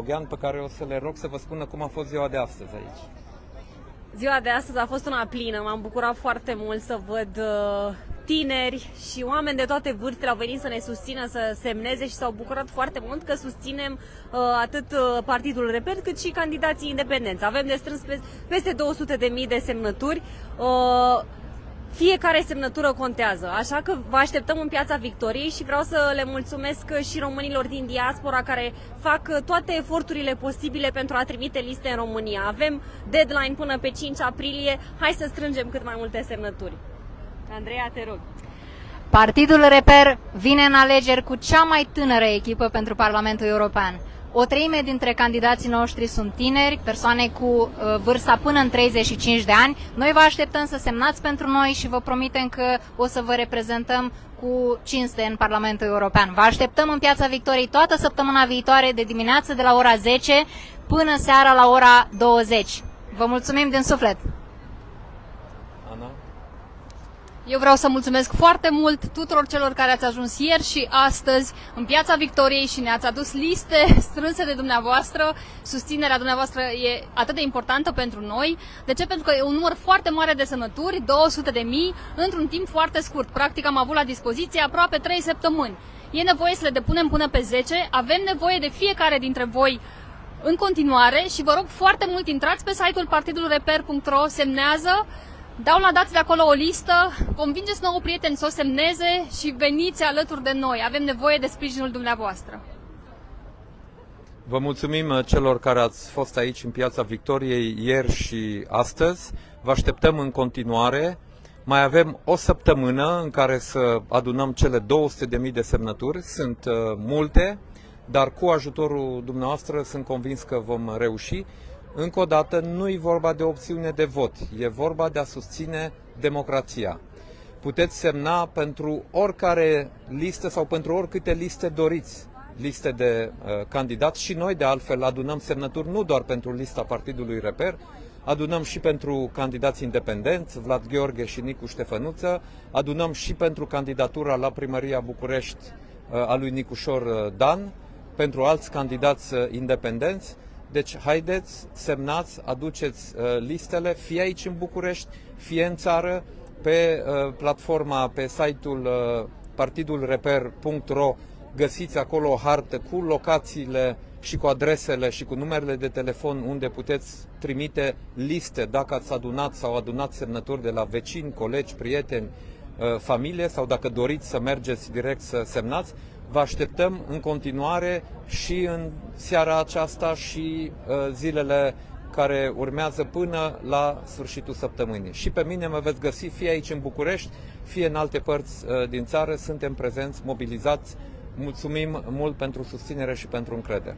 Tătughean, pe care o să le rog să vă spună cum a fost ziua de astăzi aici. Ziua de astăzi a fost una plină, m-am bucurat foarte mult să văd tineri și oameni de toate vârstele au venit să ne susțină, să semneze și s-au bucurat foarte mult că susținem atât Partidul Reper cât și candidații independenți. Avem de strâns peste 200.000 de semnături. Fiecare semnătură contează, așa că vă așteptăm în Piața Victoriei și vreau să le mulțumesc și românilor din diaspora care fac toate eforturile posibile pentru a trimite liste în România. Avem deadline până pe 5 aprilie, hai să strângem cât mai multe semnături. Andreea, te rog. Partidul Reper vine în alegeri cu cea mai tânără echipă pentru Parlamentul European. O treime dintre candidații noștri sunt tineri, persoane cu vârsta până în 35 de ani. Noi vă așteptăm să semnați pentru noi și vă promitem că o să vă reprezentăm cu cinste în Parlamentul European. Vă așteptăm în Piața Victoriei toată săptămâna viitoare, de dimineață de la ora 10 până seara la ora 20. Vă mulțumim din suflet! Ana? Eu vreau să mulțumesc foarte mult tuturor celor care ați ajuns ieri și astăzi în Piața Victoriei și ne-ați adus liste strânse de dumneavoastră. Susținerea dumneavoastră e atât de importantă pentru noi. De ce? Pentru că e un număr foarte mare de semnături, 200.000, într-un timp foarte scurt. Practic am avut la dispoziție aproape 3 săptămâni. E nevoie să le depunem până pe 10. Avem nevoie de fiecare dintre voi în continuare și vă rog foarte mult, intrați pe site-ul partidulreper.ro, semnează, dați de acolo o listă, convingeți nouă prieteni să o semneze și veniți alături de noi. Avem nevoie de sprijinul dumneavoastră. Vă mulțumim celor care ați fost aici în Piața Victoriei ieri și astăzi. Vă așteptăm în continuare. Mai avem o săptămână în care să adunăm cele 200.000 de semnături. Sunt multe, dar cu ajutorul dumneavoastră sunt convins că vom reuși. Încă o dată, nu e vorba de opțiune de vot, e vorba de a susține democrația. Puteți semna pentru oricare listă sau pentru oricâte liste doriți, liste de candidați și noi de altfel adunăm semnături nu doar pentru lista Partidului Reper, adunăm și pentru candidați independenți, Vlad Gheorghe și Nicu Ștefănuță, adunăm și pentru candidatura la Primăria București a lui Nicușor Dan, pentru alți candidați independenți. Deci haideți, semnați, aduceți listele, fie aici în București, fie în țară, pe platforma, pe site-ul partidulreper.ro găsiți acolo o hartă cu locațiile și cu adresele și cu numerele de telefon unde puteți trimite liste dacă ați adunat sau adunat semnături de la vecini, colegi, prieteni, familie sau dacă doriți să mergeți direct să semnați. Vă așteptăm în continuare și în seara aceasta și zilele care urmează până la sfârșitul săptămânii. Și pe mine mă veți găsi fie aici în București, fie în alte părți din țară. Suntem prezenți, mobilizați. Mulțumim mult pentru susținere și pentru încredere.